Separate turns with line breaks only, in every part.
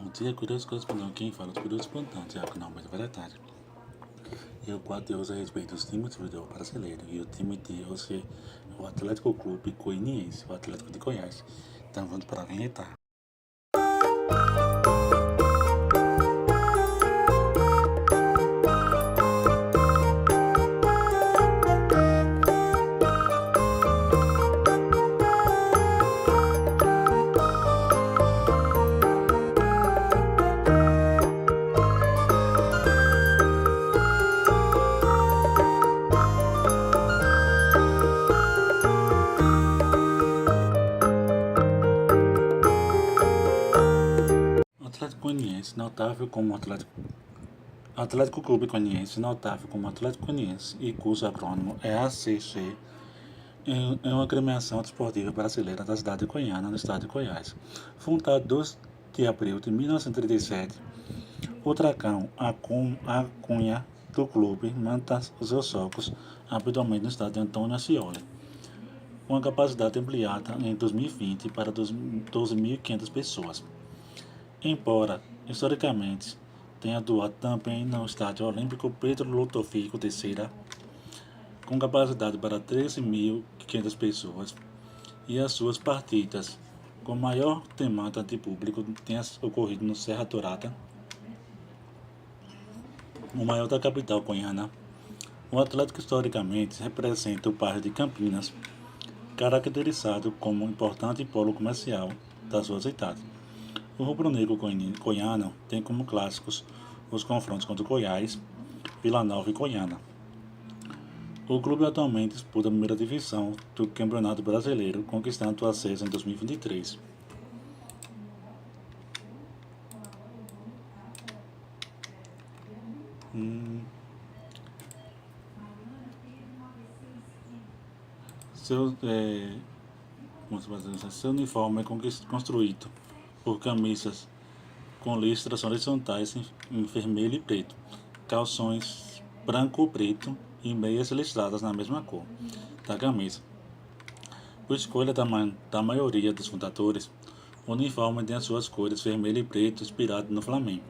Bom dia, curioso correspondente. Quem fala dos curiosos espontâneos é a Almeida Variedade. E o quadro de hoje é a respeito dos times de futebol brasileiro. E o time de hoje é o Atlético Clube Goianiense, o Atlético de Goiás. Então vamos para a vinheta. Atlético Goianiense, notável como Atlético Clube Goianiense, notável como Atlético Goianiense e cujo acrônimo é ACG, é uma agremiação desportiva brasileira da cidade de Goiânia, no estado de Goiás. Fundado 2 de abril de 1937, o Dragão Acunha do clube mantém os seus jogos habitualmente no estádio Antônio Ascioli, com a capacidade ampliada em 2020 para 12.500 pessoas. Embora, historicamente, tenha atuado também no Estádio Olímpico Pedro Ludovico III, com capacidade para 13.500 pessoas, e as suas partidas com maior demanda de público tenham ocorrido no Serra Dourada, o maior da capital goiana. O Atlético historicamente representa o bairro de Campinas, caracterizado como um importante polo comercial da sua cidade. O rubro-negro goiano tem como clássicos os confrontos contra Goiás, Vila Nova e Goiânia. O clube atualmente disputa a primeira divisão do Campeonato Brasileiro, conquistando o acesso em 2023. Seu uniforme é construído por camisas com listras horizontais em vermelho e preto, calções branco ou preto e meias listradas na mesma cor da camisa. Por escolha da maioria dos fundadores, o uniforme tem as suas cores vermelho e preto inspirado no Flamengo.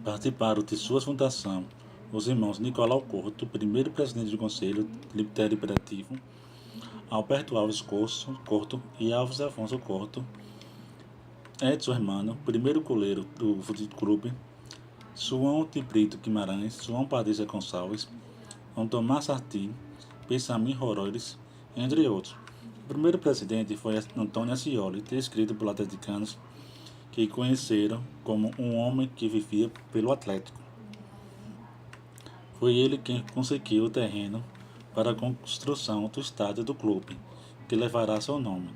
Participaram de sua fundação os irmãos Nicolau Corto, primeiro presidente do Conselho Deliberativo, Alberto Alves Corto e Alves Afonso Corto, Edson Hermano, primeiro goleiro do clube, João de Brito Guimarães, João Padilha Gonçalves, Tomás Sarti, Benjamin Rores, entre outros. O primeiro presidente foi Antônio Ascioli, descrito por atleticanos que conheceram como um homem que vivia pelo Atlético. Foi ele quem conseguiu o terreno para a construção do estádio do clube, que levará seu nome.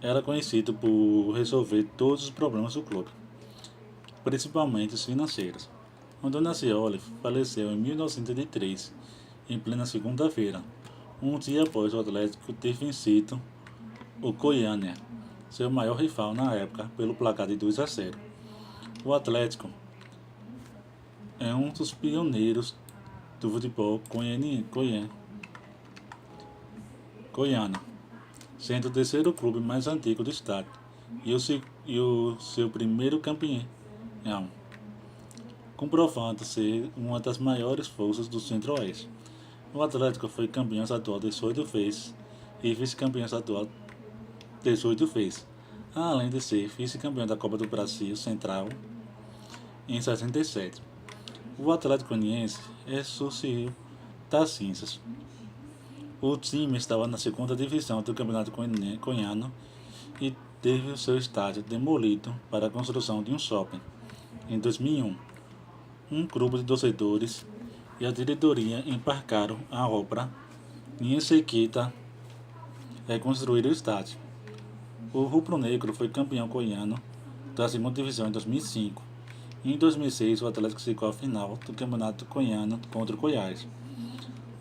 Era conhecido por resolver todos os problemas do clube, principalmente os financeiros. Antônio Ascioli faleceu em 1903, em plena segunda-feira, um dia após o Atlético ter vencido o Goiânia, seu maior rival na época, pelo placar de 2-0. O Atlético é um dos pioneiros do futebol goiano, sendo o terceiro clube mais antigo do estado e o seu primeiro campeão, comprovando ser uma das maiores forças do Centro-Oeste. O Atlético foi campeão estadual 18 vezes e vice-campeão estadual 18 vezes, além de ser vice-campeão da Copa do Brasil Central em 67. O Atlético Goianiense ressurgiu das cinzas. O time estava na segunda divisão do Campeonato Goiano e teve o seu estádio demolido para a construção de um shopping. Em 2001, um grupo de torcedores e a diretoria embarcaram a obra e em seguida reconstruíram o estádio. O rubro-negro foi campeão goiano da segunda divisão em 2005. Em 2006, o Atlético chegou à final do Campeonato Goiano contra o Goiás,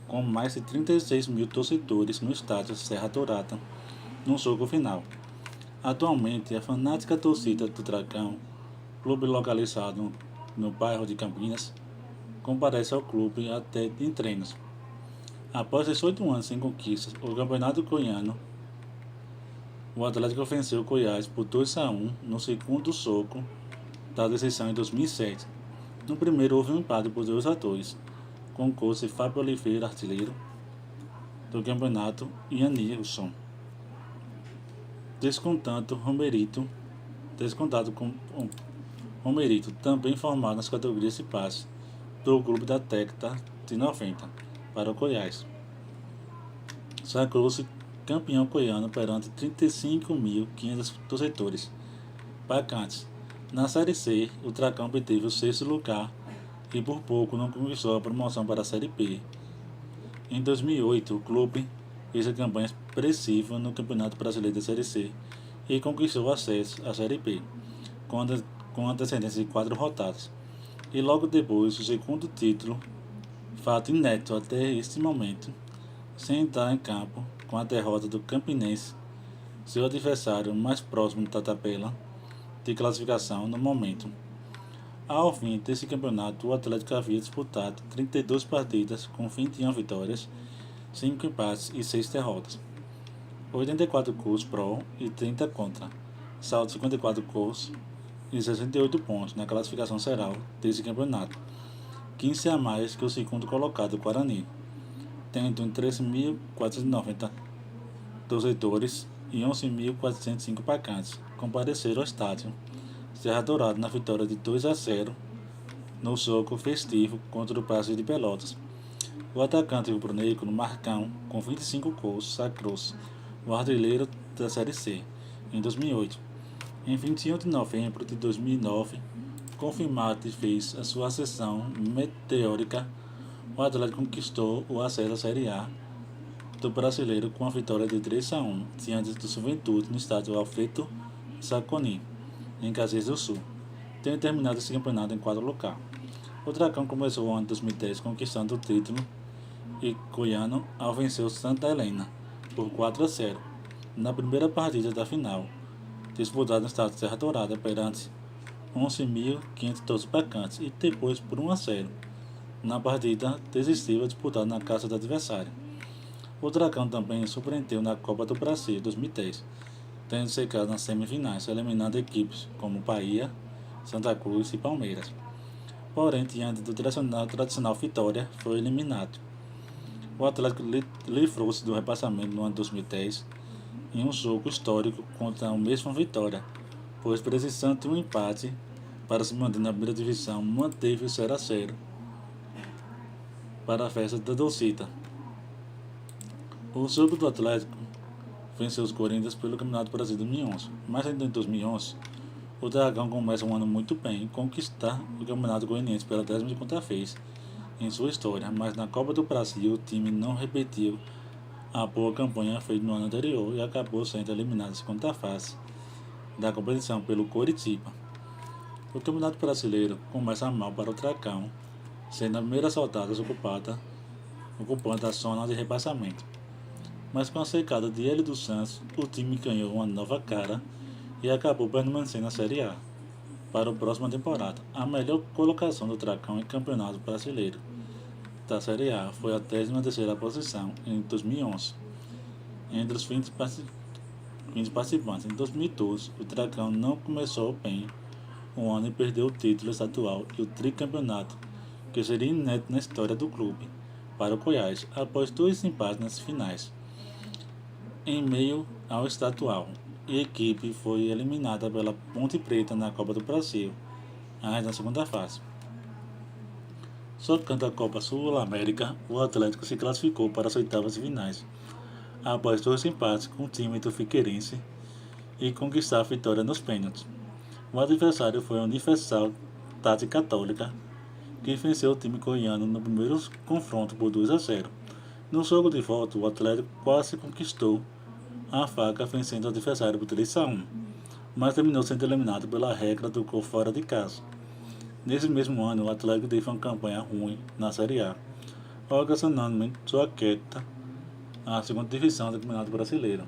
com mais de 36 mil torcedores no estádio Serra Dourada, no jogo final. Atualmente, a fanática torcida do Dragão, clube localizado no bairro de Campinas, comparece ao clube até em treinos. Após 18 anos sem conquistas, o Campeonato Goiano O Atlético venceu o Goiás por 2-1 no segundo soco da decisão em 2007. No primeiro houve um empate por 2-2, com gols de Fábio Oliveira, artilheiro do campeonato, e Anilson, descontado com Romerito, também formado nas categorias de passe do grupo da década de 90 para o Goiás. Sagrou-se campeão goiano perante 35.500 torcedores pagantes. Na Série C, o Dragão obteve o sexto lugar e por pouco não conquistou a promoção para a Série B. Em 2008, o clube fez a campanha expressiva no Campeonato Brasileiro da Série C e conquistou o acesso à Série B, com antecedência de 4 rodadas. E logo depois o segundo título, fato inédito até este momento, sem entrar em campo com a derrota do Campinense, seu adversário mais próximo da tabela de classificação no momento. Ao fim desse campeonato, o Atlético havia disputado 32 partidas com 21 vitórias, 5 empates e 6 derrotas. 84 gols pró e 30 contra, saldo de 54 gols e 68 pontos na classificação geral desse campeonato, 15 a mais que o segundo colocado, o Guarani, tendo 13.490 torcedores e 11.405 pagantes compareceram ao estádio Serra Dourada na vitória de 2-0 no jogo festivo contra o Brasil de Pelotas. O atacante rubro-negro Marcão, com 25 gols, sagrou-se o artilheiro da Série C em 2008. Em 21 de novembro de 2009, confirmado e fez a sua ascensão meteórica, o Atlético conquistou o acesso à Série A do Brasileiro com a vitória de 3-1 diante do Juventude no estádio Alfredo Jaconi, em Caxias do Sul, tendo terminado esse campeonato em quarto lugar. O Dragão começou o ano de 2010 conquistando o título e goiano ao vencer o Santa Helena por 4-0 na primeira partida da final, disputada no estádio Serra Dourada perante 11.512 pagantes, e depois por 1-0 na partida decisiva disputada na casa do adversário. O Dragão também surpreendeu na Copa do Brasil 2010, tendo chegado nas semifinais, eliminando equipes como Bahia, Santa Cruz e Palmeiras. Porém, diante do tradicional Vitória, foi eliminado. O Atlético livrou-se do rebaixamento no ano 2010 em um jogo histórico contra o mesmo Vitória, pois precisando de um empate para se manter na primeira divisão, manteve o 0-0 para a festa da torcida. O jogo do Atlético venceu os Corinthians pelo Campeonato Brasileiro de 2011, mas ainda em 2011, o Dragão começa um ano muito bem em conquistar o Campeonato Goianiense pela 15ª vez em sua história, mas na Copa do Brasil o time não repetiu a boa campanha feita no ano anterior e acabou sendo eliminado na segunda fase da competição pelo Coritiba. O Campeonato Brasileiro começa mal para o Dragão, sendo a primeira rodada ocupando a zona de rebaixamento. Mas com a chegada de Hélio dos Santos, o time ganhou uma nova cara e acabou permanecendo na Série A para a próxima temporada. A melhor colocação do Dragão em Campeonato Brasileiro da Série A foi a 13ª posição em 2011, entre os 20 participantes. Em 2012, o Dragão não começou bem o ano e perdeu o título estadual e o tricampeonato, que seria inédito na história do clube, para o Goiás, após 2 empates nas finais. Em meio ao estadual, a equipe foi eliminada pela Ponte Preta na Copa do Brasil, ainda na segunda fase. Jogando a Copa Sul-América, o Atlético se classificou para as oitavas finais, após 2 empates com o time do Figueirense e conquistar a vitória nos pênaltis. O adversário foi a Universal Tati Católica, que venceu o time goiano no primeiro confronto por 2-0. No jogo de volta, o Atlético quase conquistou a vaga vencendo o adversário por 3-1, mas terminou sendo eliminado pela regra do gol fora de casa. Nesse mesmo ano, o Atlético teve uma campanha ruim na Série A, ocasionando sua queda à segunda divisão do Campeonato Brasileiro.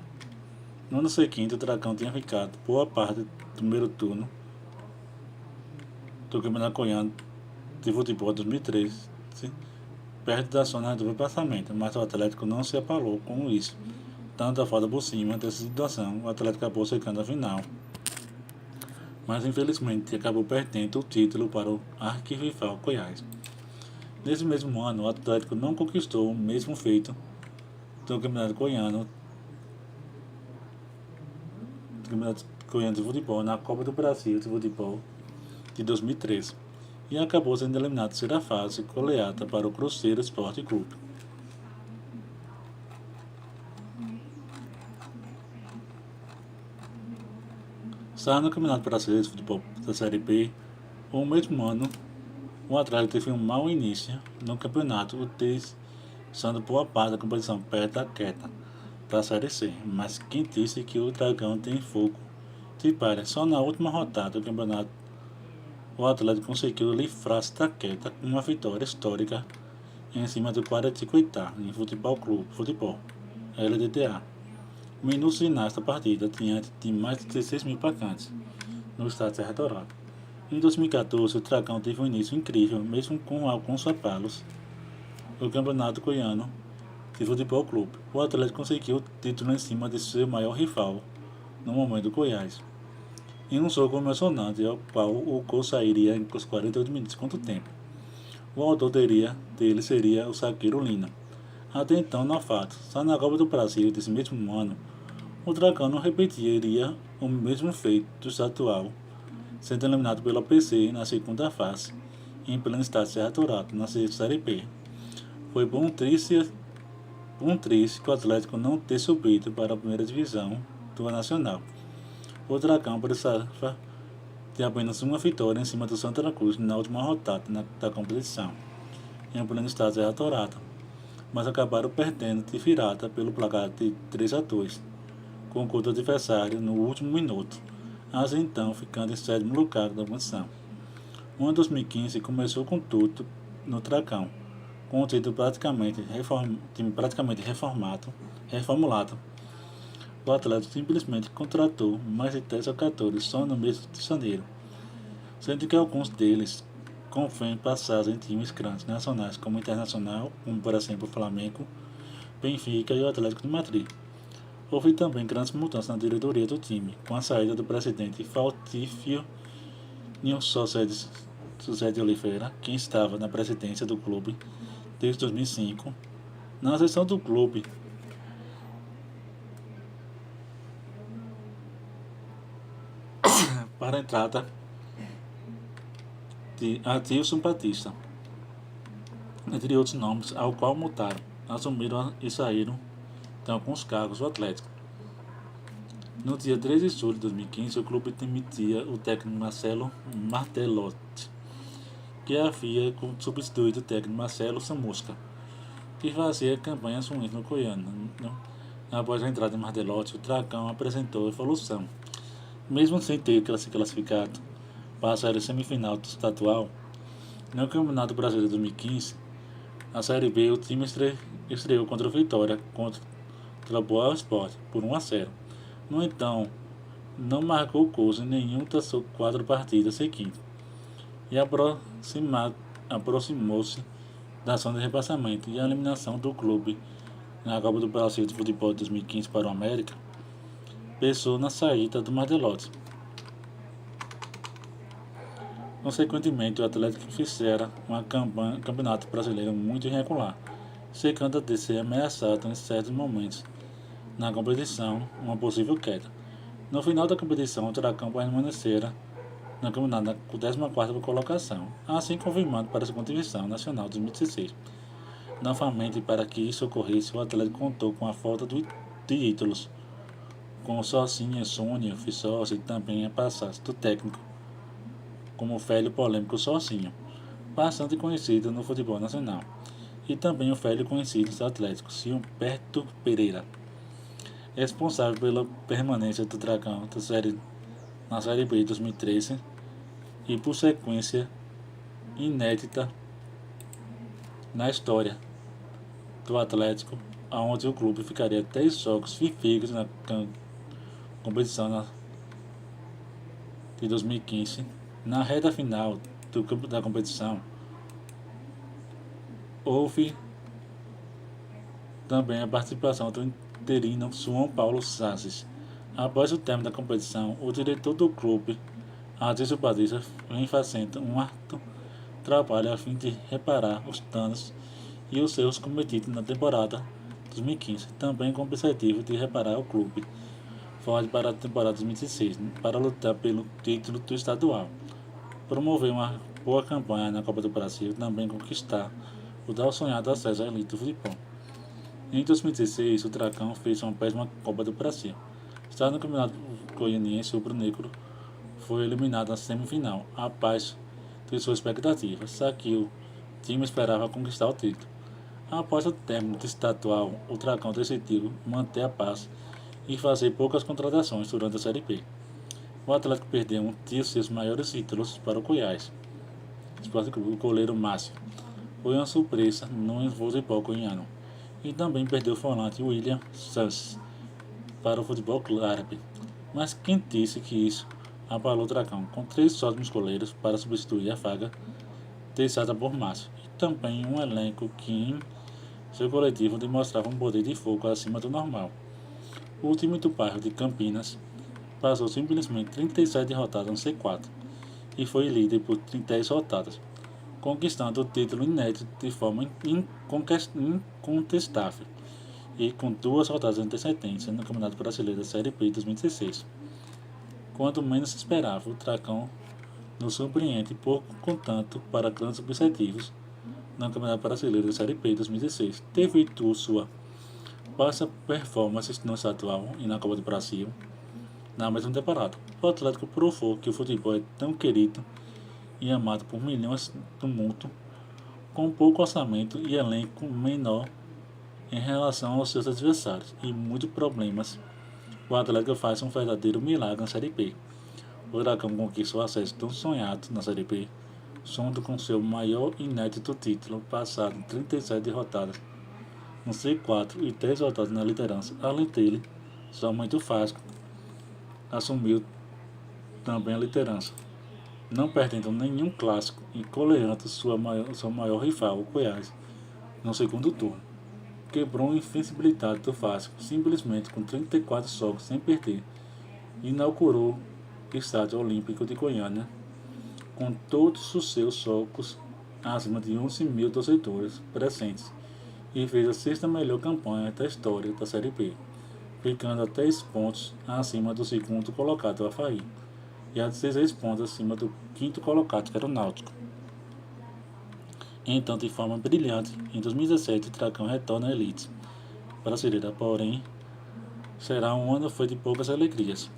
No ano seguinte, o Dragão tinha ficado boa parte do primeiro turno do Campeonato Goiano de Futebol 2013, perto da zona do rebaixamento, mas o Atlético não se abalou com isso tanta falta por cima dessa situação, o Atlético acabou secando a final. Mas infelizmente acabou perdendo o título para o arquirrival Goiás. Nesse mesmo ano, o Atlético não conquistou o mesmo feito do Campeonato Goiano de Futebol na Copa do Brasil de Futebol de 2013 e acabou sendo eliminado em terceira fase, goleada para o Cruzeiro Esporte Clube. Já no Campeonato Brasileiro de Futebol da Série B, o mesmo ano, o Atlético teve um mau início no campeonato, utilizando boa parte da competição perto da queda da Série C, mas quem disse que o Dragão tem fogo de palha? Só na última rodada do campeonato o Atlético conseguiu livrar-se da queda com uma vitória histórica em cima do Guaraticuitá, em Futebol Clube Futebol, LDDA. Minutos finais da partida, diante de mais de 16 mil pagantes no estado Serra Dourada. Em 2014, o Dragão teve um início incrível, mesmo com alguns abalos. O Campeonato Goiano de Futebol Clube, o Atlético conseguiu o título em cima de seu maior rival, no momento Goiás, em um jogo emocionante, ao qual o gol sairia em 48 minutos contra o tempo. O autor dele seria o zagueiro Lina. Até então, novato, só na Copa do Brasil desse mesmo ano, o Dragão não repetiria o mesmo feito do atual, sendo eliminado pela PC na segunda fase, em pleno estado Serra Dourada, na Série B. Foi bom triste que o Atlético não ter subido para a primeira divisão do Nacional. O Dragão precisava de apenas uma vitória em cima do Santa Cruz na última rodada da competição, em pleno estado Serra Dourada, mas acabaram perdendo de virada pelo placar de 3-2, com o gol do adversário no último minuto, assim então ficando em sétimo lugar da competição. O ano 2015 começou com tudo no Dragão, com o título praticamente reformulado. O Atlético simplesmente contratou mais de 10 jogadores só no mês de janeiro, sendo que alguns deles confirmam passagem em times grandes nacionais como Internacional, como por exemplo o Flamengo, Benfica e o Atlético de Madrid. Houve também grandes mudanças na diretoria do time, com a saída do presidente Faltício José de Oliveira, quem estava na presidência do clube desde 2005. Na gestão do clube, para a entrada de Adilson Batista, entre outros nomes, ao qual mudaram, assumiram e saíram de alguns cargos do Atlético. No dia 3 de julho de 2015, o clube demitia o técnico Marcelo Martelotti, que havia substituído o técnico Marcelo Samusca, que fazia campanhas ruins no Goiânia. Após a entrada de Martelotti, o Dragão apresentou evolução. Mesmo sem ter se classificado para a série semifinal do estadual, no Campeonato Brasileiro de 2015, a Série B, o time estreou contra o Vitória contra o Boa Esporte por 1-0. No entanto, não marcou gols em nenhuma das 4 partidas seguintes e aproximou-se da zona de repassamento e a eliminação do clube na Copa do Brasil de Futebol de 2015 para o América pesou na saída do Martelotti. Consequentemente, o Atlético fizera um campeonato brasileiro muito irregular, chegando a ser ameaçado em certos momentos na competição uma possível queda. No final da competição, o Dragão permanecera no campeonato na 14ª colocação, assim confirmando para a segunda divisão nacional de 2016. Novamente, para que isso ocorresse, o Atlético contou com a falta de títulos, com o Socinha, Sônia, Fissossi e também a passagem do técnico, como o velho polêmico Socinho, bastante conhecido no futebol nacional, e também o velho conhecido dos Atléticos, Humberto Pereira, responsável pela permanência do Dragão na Série B de 2013 e por sequência inédita na história do Atlético, onde o clube ficaria 10 jogos invictos na competição de 2015. Na reta final da competição, houve também a participação interino João Paulo Sasses. Após o término da competição, o diretor do clube, Adilson Batista, vem fazendo um árduo trabalho a fim de reparar os danos e os erros cometidos na temporada 2015, também com o objetivo de reparar o clube forte para a temporada 2016, para lutar pelo título do estadual, promover uma boa campanha na Copa do Brasil e também conquistar o tão sonhado acesso à elite do futebol. Em 2016, o Dragão fez uma péssima Copa do Brasil. Está no Campeonato Goianiense, o rubro-negro foi eliminado na semifinal, abaixo de suas expectativas, já que o time esperava conquistar o título. Após o término do estadual, o Dragão decidiu manter a paz e fazer poucas contratações durante a Série B. O Atlético perdeu um de seus maiores títulos para o Goiás. O goleiro Márcio foi uma surpresa no futebol goiano. E também perdeu o volante William Sanches para o futebol árabe. Mas quem disse que isso abalou o Dragão, com 3 ótimos goleiros para substituir a vaga deixada por Márcio, e também um elenco que em seu coletivo demonstrava um poder de fogo acima do normal. O time do bairro de Campinas passou simplesmente 37 rodadas no C4 e foi líder por 10 rodadas, conquistando o título inédito de forma incontestável e com 2 rodadas antecedentes no Campeonato Brasileiro da Série B 2016. Quando menos se esperava, o Dragão nos surpreende pouco contanto para grandes objetivos no Campeonato Brasileiro da Série B 2016, devido à sua baixa performance no estadual e na Copa do Brasil na mesma temporada. O Atlético provou que o futebol é tão querido e amado por milhões do mundo, com pouco orçamento e elenco menor em relação aos seus adversários e muitos problemas. O Atlético faz um verdadeiro milagre na Série B. O Dragão conquista o acesso tão sonhado na Série B, junto com seu maior e inédito título, passado 37 rodadas no C4 e 10 rodadas na liderança. Além dele, somente o Vasco assumiu também a liderança, não perdendo nenhum clássico e goleando seu maior rival, o Goiás, no segundo turno. Quebrou a invencibilidade do Vasco simplesmente com 34 jogos sem perder e inaugurou o Estádio Olímpico de Goiânia com todos os seus jogos acima de 11 mil torcedores presentes e fez a 6ª melhor campanha da história da Série B, ficando a 10 pontos acima do segundo colocado, o Avaí, e a 16 pontos acima do 5º colocado, que era o Náutico. Então, de forma brilhante, em 2017 o Dragão retorna à elite brasileira, porém será um ano foi de poucas alegrias.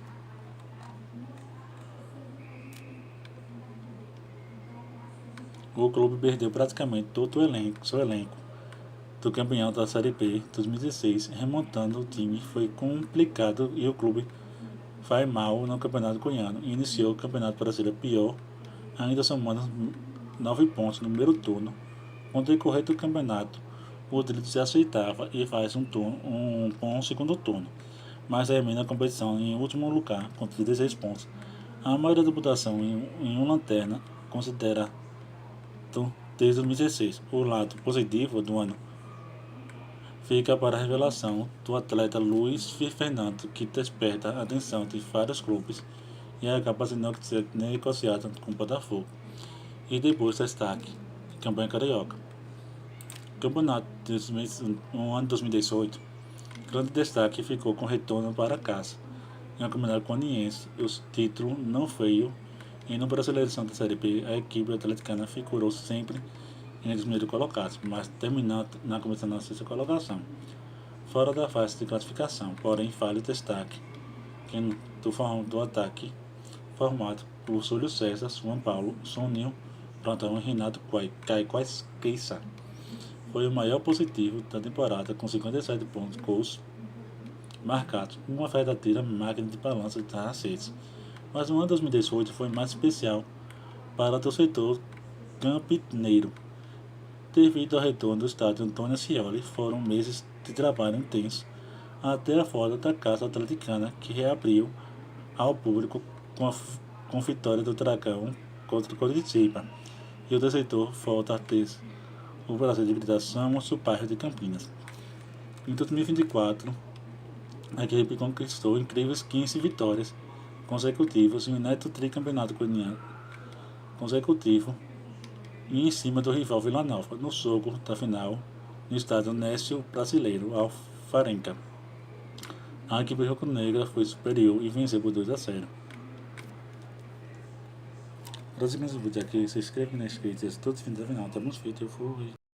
O clube perdeu praticamente todo seu elenco do campeão da Série B 2016, remontando o time foi complicado e o clube vai mal no Campeonato Goiano e iniciou o Campeonato Brasileiro pior, ainda somando 9 pontos no primeiro turno. Com o decorrer do campeonato, o Drito se aceitava e faz um bom segundo turno, mas termina a competição em último lugar com 16 pontos. A maioria da votação em uma lanterna considera desde 2016. O lado positivo do ano fica para a revelação do atleta Luiz Fernando, que desperta a atenção de vários clubes e acaba sendo negociado com o Botafogo. E depois destaque, campanha carioca. Campeonato no ano 2018, grande destaque ficou com retorno para casa. No Campeonato Goianiense, o título não veio e no Brasileirão da Série B, a equipe atleticana figurou sempre entre os primeiros colocados, mas terminando na competição na 6ª colocação, fora da fase de classificação. Porém, vale destaque que do ataque formado por Júlio César, João Paulo, Soninho, Plantão e Renato Queixa. Foi o maior positivo da temporada, com 57 pontos, gols marcados, uma verdadeira máquina de balança das redes. Mas o ano 2018 foi mais especial para o torcedor campineiro. Devido ao retorno do estádio Antônio Ascioli, foram meses de trabalho intenso até a volta da Casa Atleticana, que reabriu ao público com vitória do Dragão contra o Coritiba, e o torcedor volta a ter o prazer de gritar "Somos o bairro de Campinas". Em 2024, A equipe conquistou incríveis 15 vitórias consecutivas e um neto tricampeonato consecutivo e em cima do rival Vila Nova, no jogo da final no estádio Nécio Brasileiro Alfarenca. A equipe rubro-negra foi superior e venceu por 2-0. Próximo vídeo aqui, se inscreve na inscritos, todos os fins da final, estamos feitos, eu fui.